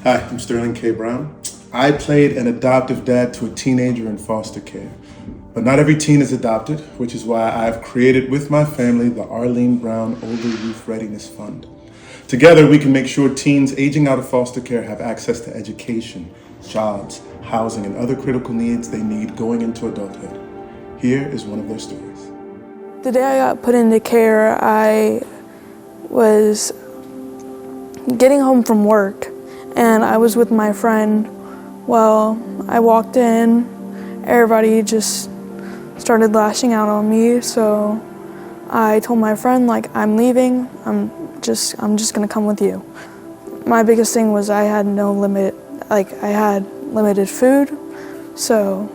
Hi, I'm Sterling K. Brown. I played an adoptive dad to a teenager in foster care. But not every teen is adopted, which is why I've created with my family the Aralean Brown Older Youth Readiness Fund. Together, we can make sure teens aging out of foster care have access to education, jobs, housing, and other critical needs they need going into adulthood. Here is one of their stories. The day I got put into care, I was getting home from work, and I was with my friend. Well, I walked in, everybody just started lashing out on me, so I told my friend, like, I'm leaving, I'm just gonna come with you. My biggest thing was I had no limit, I had limited food, so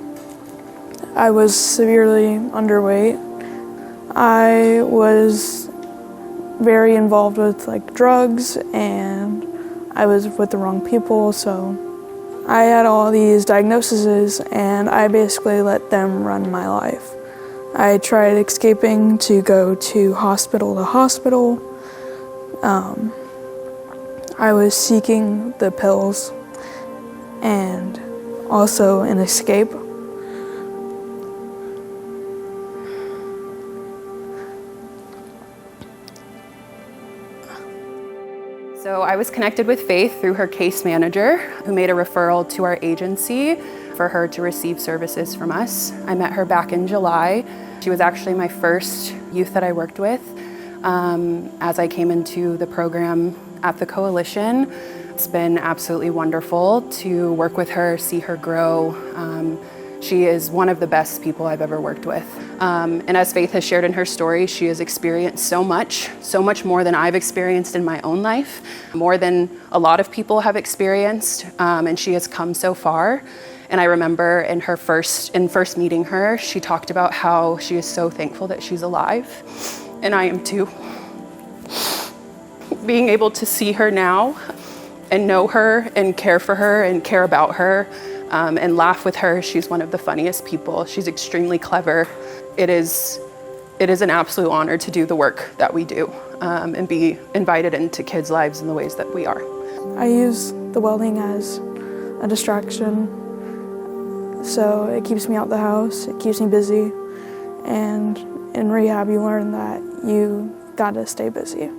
I was severely underweight. I was very involved with drugs, and I was with the wrong people, so I had all these diagnoses, and I basically let them run my life. I tried escaping to go to hospital. I was seeking the pills and also an escape. So I was connected with Faith through her case manager, who made a referral to our agency for her to receive services from us. I met her back in July. She was actually my first youth that I worked with as I came into the program at the Coalition. It's been absolutely wonderful to work with her, see her grow. She is one of the best people I've ever worked with. And as Faith has shared in her story, she has experienced so much more than I've experienced in my own life, more than a lot of people have experienced, and she has come so far. And I remember in first meeting her, she talked about how she is so thankful that she's alive, and I am too. Being able to see her now and know her and care for her and care about her and laugh with her. She's one of the funniest people. She's extremely clever. It is an absolute honor to do the work that we do and be invited into kids' lives in the ways that we are. I use the welding as a distraction, so it keeps me out the house, it keeps me busy, and in rehab you learn that you gotta stay busy.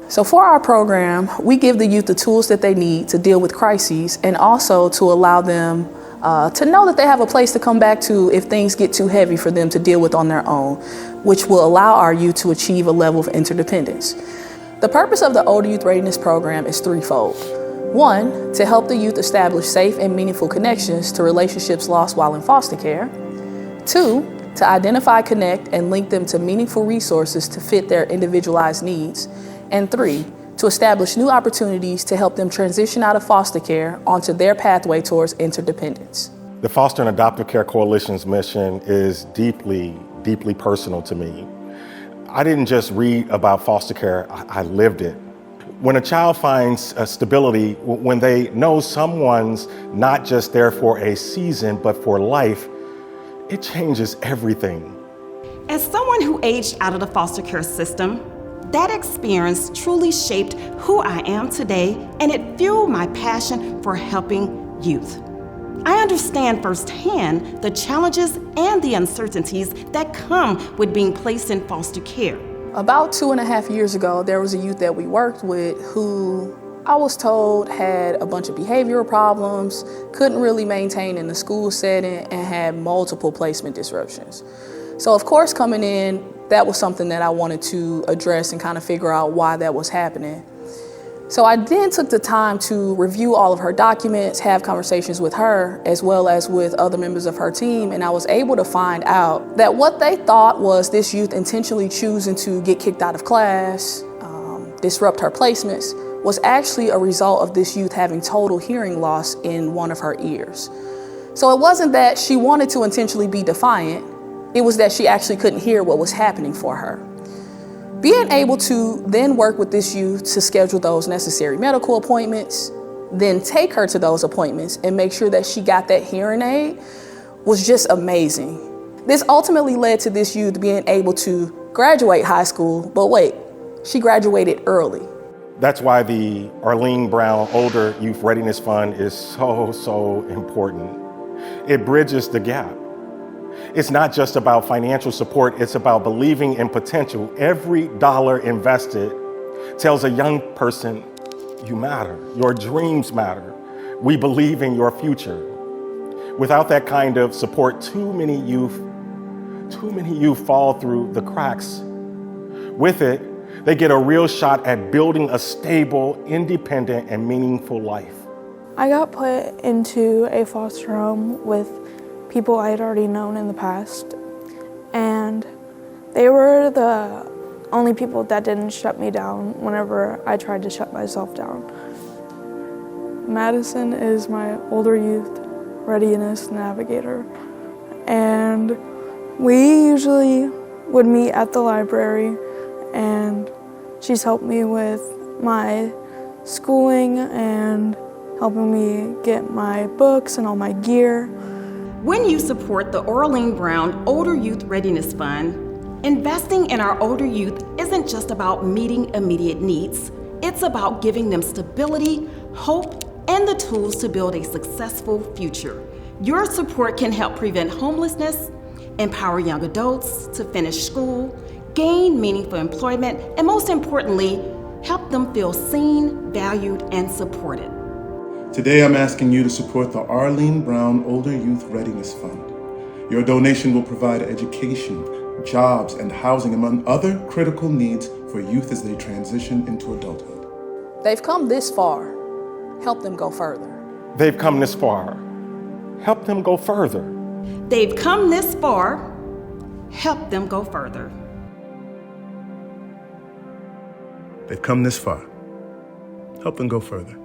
So for our program, we give the youth the tools that they need to deal with crises, and also to allow them to know that they have a place to come back to if things get too heavy for them to deal with on their own, which will allow our youth to achieve a level of interdependence. The purpose of the Older Youth Readiness Program is threefold. One, to help the youth establish safe and meaningful connections to relationships lost while in foster care. Two, to identify, connect, and link them to meaningful resources to fit their individualized needs. And three, to establish new opportunities to help them transition out of foster care onto their pathway towards interdependence. The Foster Adoptive Care Coalition's mission is deeply, deeply personal to me. I didn't just read about foster care, I lived it. When a child finds stability, when they know someone's not just there for a season, but for life, it changes everything. As someone who aged out of the foster care system, that experience truly shaped who I am today, and it fueled my passion for helping youth. I understand firsthand the challenges and the uncertainties that come with being placed in foster care. About 2.5 years ago, there was a youth that we worked with who I was told had a bunch of behavioral problems, couldn't really maintain in the school setting, and had multiple placement disruptions. So of course, coming in, that was something that I wanted to address and kind of figure out why that was happening. So I then took the time to review all of her documents, have conversations with her, as well as with other members of her team, and I was able to find out that what they thought was this youth intentionally choosing to get kicked out of class, disrupt her placements, was actually a result of this youth having total hearing loss in one of her ears. So it wasn't that she wanted to intentionally be defiant, it was that she actually couldn't hear what was happening for her. Being able to then work with this youth to schedule those necessary medical appointments, then take her to those appointments and make sure that she got that hearing aid was just amazing. This ultimately led to this youth being able to graduate high school, but wait, she graduated early. That's why the Aralean Brown Older Youth Readiness Fund is so important. It bridges the gap. It's not just about financial support, it's about believing in potential. Every dollar invested tells a young person, you matter, your dreams matter. We believe in your future. Without that kind of support, too many youth fall through the cracks. With it, they get a real shot at building a stable, independent, and meaningful life. I got put into a foster home with people I had already known in the past, and they were the only people that didn't shut me down whenever I tried to shut myself down. Madison is my older youth readiness navigator, and we usually would meet at the library, and she's helped me with my schooling and helping me get my books and all my gear. When you support the Aralean Brown Older Youth Readiness Fund, investing in our older youth isn't just about meeting immediate needs. It's about giving them stability, hope, and the tools to build a successful future. Your support can help prevent homelessness, empower young adults to finish school, gain meaningful employment, and most importantly, help them feel seen, valued, and supported. Today, I'm asking you to support the Aralean Brown Older Youth Readiness Fund. Your donation will provide education, jobs, and housing, among other critical needs for youth as they transition into adulthood. They've come this far. Help them go further. They've come this far. Help them go further. They've come this far. Help them go further. They've come this far. Help them go further.